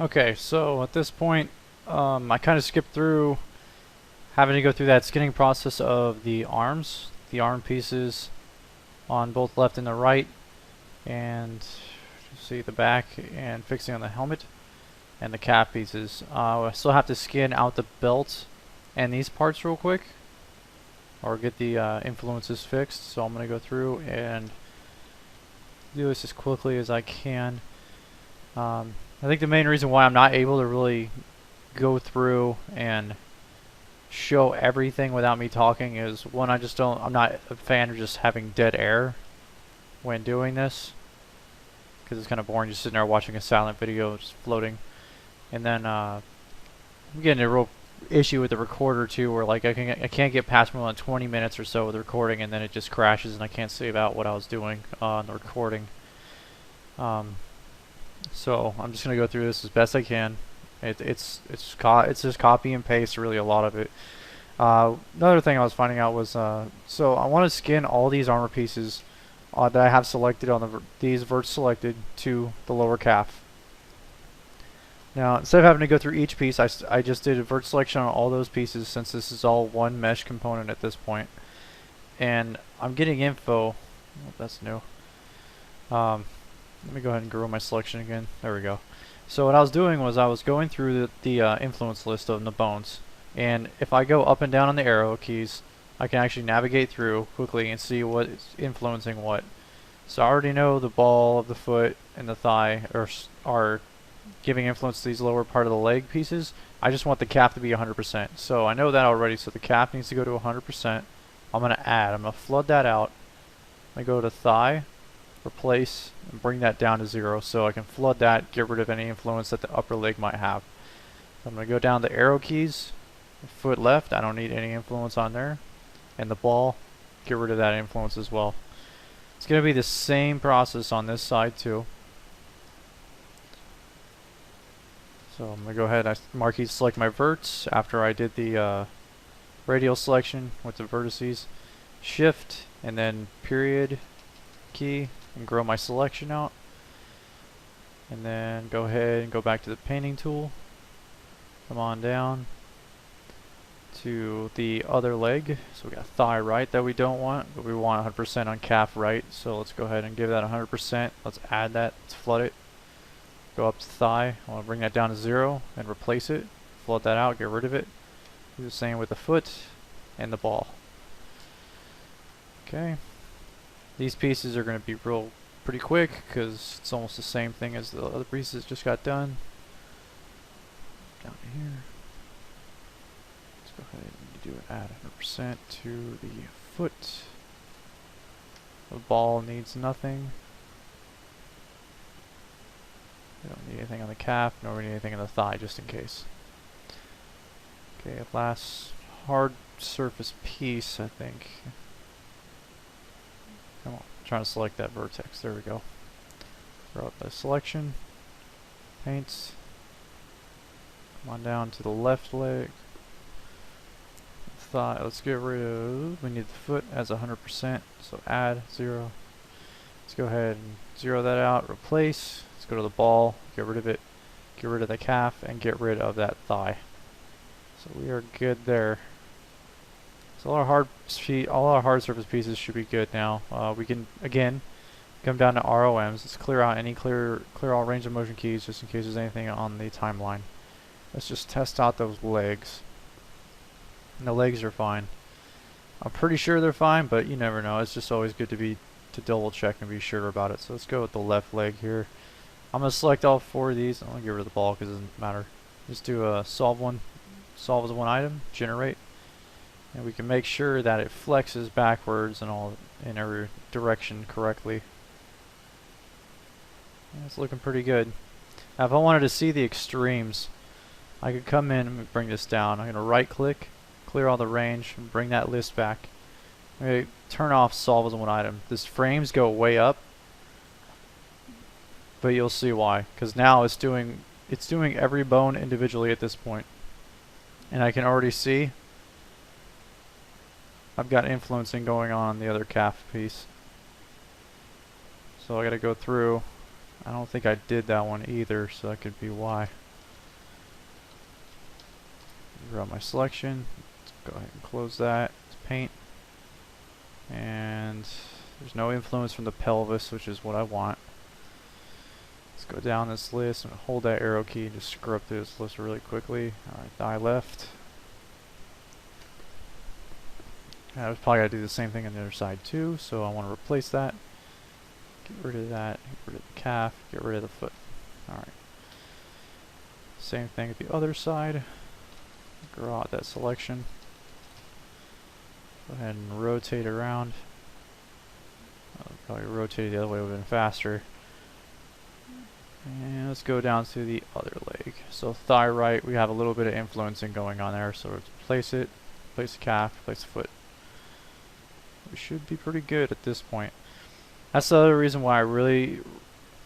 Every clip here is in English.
Okay, so at this point, I kind of skipped through having to go through that skinning process of the arms, the arm pieces on both left and the right, and see the back, and fixing on the helmet and the cap pieces. I still have to skin out the belt and these parts real quick, or get the influences fixed. So I'm going to go through and do this as quickly as I can. I think the main reason why I'm not able to really go through and show everything without me talking is, one, I'm not a fan of just having dead air when doing this, because it's kind of boring just sitting there watching a silent video just floating. And then I'm getting a real issue with the recorder too, where like I can't get past more than 20 minutes or so with the recording, and then it just crashes and I can't save out what I was doing on the recording. So I'm just gonna go through this as best I can. It's just copy and paste, really, a lot of it. Another thing I was finding out was so I want to skin all these armor pieces that I have selected on these verts selected to the lower calf. Now, instead of having to go through each piece, I just did a vert selection on all those pieces, since this is all one mesh component at this point. And I'm getting info. Oh, that's new. Let me go ahead and grow my selection again. There we go. So what I was doing was I was going through the influence list of the bones, and if I go up and down on the arrow keys, I can actually navigate through quickly and see what is influencing what. So I already know the ball of the foot and the thigh are giving influence to these lower part of the leg pieces. I just want the calf to be 100%. So I know that already, so the calf needs to go to 100%. I'm going to add. I'm going to flood that out. I go to thigh, replace, and bring that down to 0, so I can flood that, get rid of any influence that the upper leg might have. I'm going to go down the arrow keys, foot left, I don't need any influence on there, and the ball, get rid of that influence as well. It's going to be the same process on this side too. So I'm going to go ahead and marquee select my verts after I did the radial selection with the vertices, shift, and then period key, and grow my selection out, and then go ahead and go back to the painting tool, come on down to the other leg. So we got thigh right that we don't want, but we want 100% on calf right, so let's go ahead and give that 100%. Let's add that, let's flood it, go up to thigh, I want to bring that down to 0 and replace it, flood that out, get rid of it. Do the same with the foot and the ball. Okay. These pieces are going to be pretty quick, because it's almost the same thing as the other pieces just got done. Down here. Let's go ahead and do it, add 100% to the foot. The ball needs nothing. We don't need anything on the calf, nor we need anything on the thigh, just in case. Okay, last hard surface piece, I think. Come on, I'm trying to select that vertex. There we go. Throw up the selection. Paints. Come on down to the left leg. Thigh. Let's get rid of. We need the foot as 100%. So add 0. Let's go ahead and 0 that out. Replace. Let's go to the ball. Get rid of it. Get rid of the calf and get rid of that thigh. So we are good there. So all our hard surface pieces should be good now. We can again come down to ROMs. Let's clear out clear all range of motion keys, just in case there's anything on the timeline. Let's just test out those legs. And the legs are fine. I'm pretty sure they're fine, but you never know. It's just always good to double check and be sure about it. So let's go with the left leg here. I'm gonna select all 4 of these. I'm gonna get rid of the ball because it doesn't matter. Just do a solve as one item, generate. And we can make sure that it flexes backwards and all in every direction correctly. Yeah, it's looking pretty good. Now if I wanted to see the extremes, I could come in and bring this down. I'm going to right click, clear all the range, and bring that list back. I'm going to turn off solve as one item. This frames go way up, but you'll see why. Because now it's doing every bone individually at this point. And I can already see I've got influencing going on the other calf piece. So I gotta go through. I don't think I did that one either, so that could be why. Grab my selection. Let's go ahead and close that. Let's paint. And there's no influence from the pelvis, which is what I want. Let's go down this list and hold that arrow key and just scrub through this list really quickly. Alright, thigh left. I was probably got to do the same thing on the other side too, so I want to replace that. Get rid of that, get rid of the calf, get rid of the foot. Alright. Same thing at the other side. Grow out that selection. Go ahead and rotate around. Probably rotate the other way would have been faster. And let's go down to the other leg. So thigh right, we have a little bit of influencing going on there. So let's place it, place the calf, place the foot. We should be pretty good at this point. That's the other reason why I really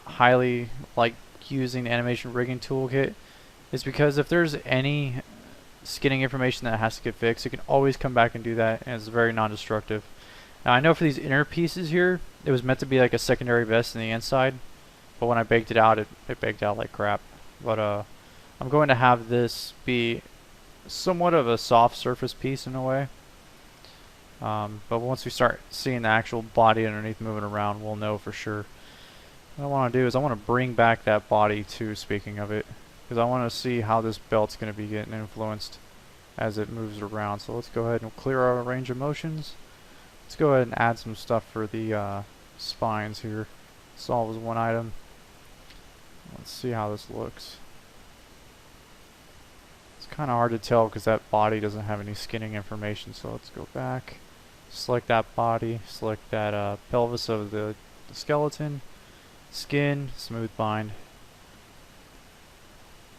highly like using the animation rigging toolkit, is because if there's any skinning information that has to get fixed, you can always come back and do that, and it's very non-destructive. Now I know for these inner pieces here, it was meant to be like a secondary vest in the inside, but when I baked it out, it baked out like crap. But I'm going to have this be somewhat of a soft surface piece in a way. But once we start seeing the actual body underneath moving around, we'll know for sure. What I want to do is I want to bring back that body too, speaking of it, because I want to see how this belt's going to be getting influenced as it moves around. So let's go ahead and clear our range of motions. Let's go ahead and add some stuff for the spines here. Solve as one item. Let's see how this looks. It's kind of hard to tell because that body doesn't have any skinning information, so let's go back. Select that body, select that pelvis of the skeleton, skin, smooth bind.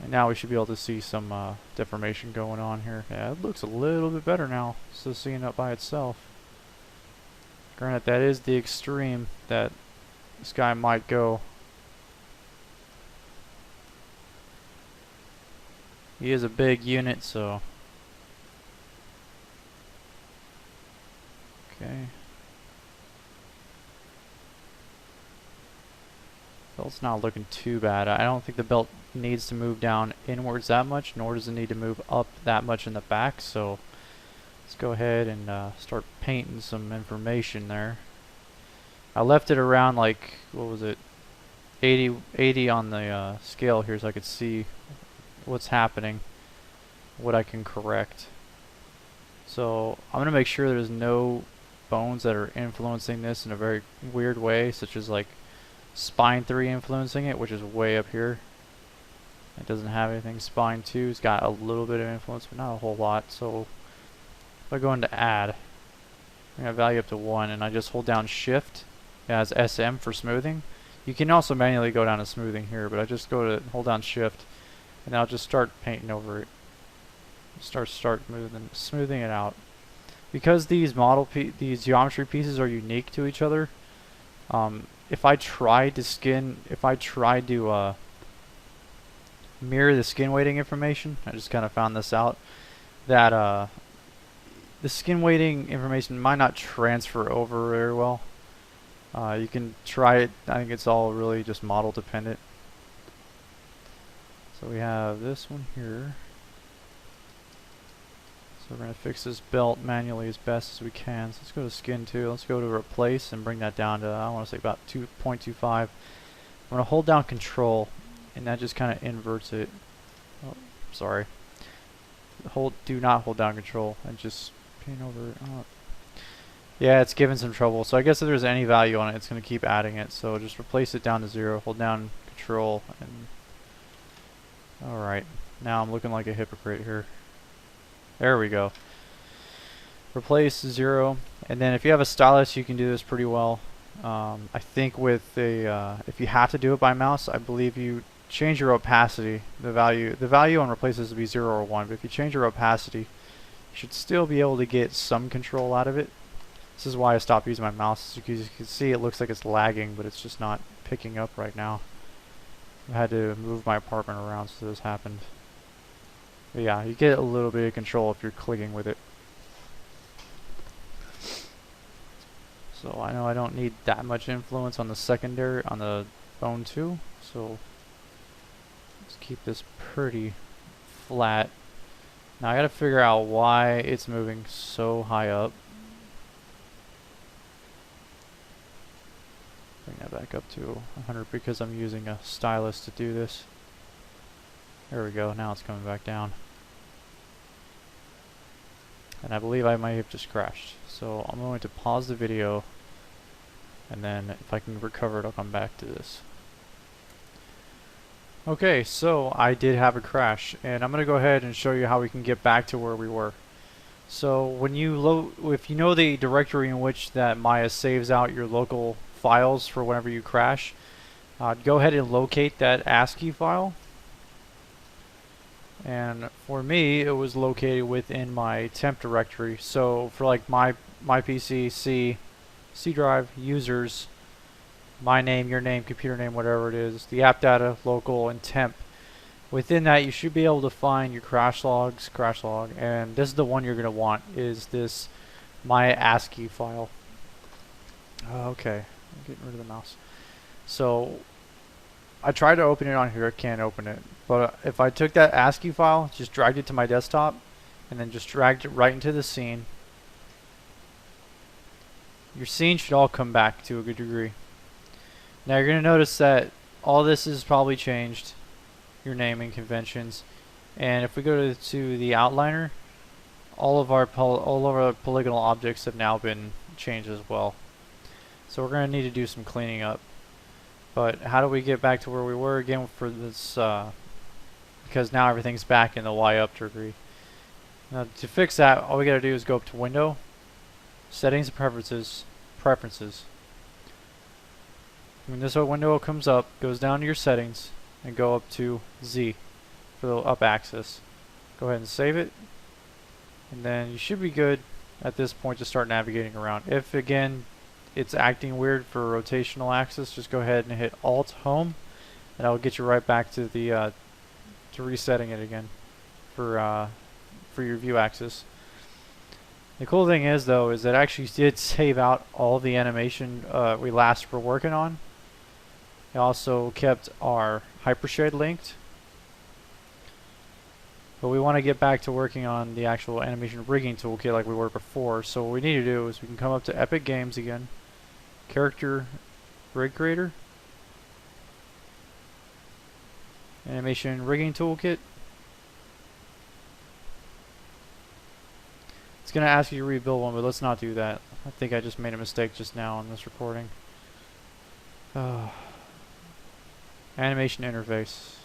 And now we should be able to see some deformation going on here. Yeah, it looks a little bit better now, so seeing it by itself. Granted, that is the extreme that this guy might go. He is a big unit, so... Okay. Belt's not looking too bad. I don't think the belt needs to move down inwards that much, nor does it need to move up that much in the back, so let's go ahead and start painting some information there. I left it around like, what was it, 80 on the scale here, so I could see what's happening, what I can correct. So I'm going to make sure there's no bones that are influencing this in a very weird way, such as like spine 3 influencing it, which is way up here. It doesn't have anything. Spine 2's got a little bit of influence, but not a whole lot. So if I go into add, I got value up to 1, and I just hold down shift. It has SM for smoothing. You can also manually go down to smoothing here, but I just go to hold down shift, and I'll just start painting over it. Start smoothing it out. Because these these geometry pieces are unique to each other, if I try to mirror the skin weighting information, I just kind of found this out, that the skin weighting information might not transfer over very well. You can try it. I think it's all really just model dependent. So we have this one here. So we're going to fix this belt manually as best as we can. So let's go to skin 2. Let's go to replace and bring that down to, I want to say about 2.25. I'm going to hold down control, and that just kind of inverts it. Oh, sorry. Do not hold down control and just paint over it. Oh. Yeah, it's giving some trouble. So I guess if there's any value on it, it's going to keep adding it. So just replace it down to 0. Hold down control. And alright. Now I'm looking like a hypocrite here. There we go. Replace 0, and then if you have a stylus, you can do this pretty well. I think with the if you have to do it by mouse, I believe you change your opacity. The value on replaces will be 0 or 1, but if you change your opacity, you should still be able to get some control out of it. This is why I stopped using my mouse. Because you can see it looks like it's lagging, but it's just not picking up right now. I had to move my apartment around so this happened. But yeah, you get a little bit of control if you're clicking with it. So I know I don't need that much influence on the secondary, on the bone 2. So let's keep this pretty flat. Now I gotta figure out why it's moving so high up. Bring that back up to 100 because I'm using a stylus to do this. There we go, now it's coming back down. And I believe I might have just crashed. So I'm going to pause the video, and then if I can recover it, I'll come back to this. Okay, so I did have a crash, and I'm going to go ahead and show you how we can get back to where we were. So when you if you know the directory in which that Maya saves out your local files for whenever you crash, go ahead and locate that ASCII file. And for me, it was located within my temp directory. So for like my PC, C drive, users, my name, your name, computer name, whatever it is, the app data, local, and temp. Within that, you should be able to find your crash log, and this is the one you're going to want, is this my ASCII file. Okay, I'm getting rid of the mouse. So I tried to open it on here, I can't open it. But if I took that ASCII file, just dragged it to my desktop, and then just dragged it right into the scene, your scene should all come back to a good degree. Now you're going to notice that all this is probably changed, your naming conventions, and if we go to the outliner, all of our polygonal objects have now been changed as well. So we're going to need to do some cleaning up. But how do we get back to where we were again for this? Because now everything's back in the Y up degree. Now to fix that, all we got to do is go up to Window, Settings and Preferences. When this window comes up, goes down to your settings and go up to Z for the up axis. Go ahead and save it, and then you should be good at this point to start navigating around. If again it's acting weird for rotational axis, just go ahead and hit Alt Home, and that'll get you right back to the to resetting it again for your view axis. The cool thing is though is that it actually did save out all the animation we last were working on. It also kept our hypershade linked, but we want to get back to working on the actual animation rigging toolkit like we were before. So what we need to do is we can come up to Epic Games again, Character Rig Creator, Animation Rigging Toolkit. It's going to ask you to rebuild one, but let's not do that. I think I just made a mistake just now on this recording. Animation Interface.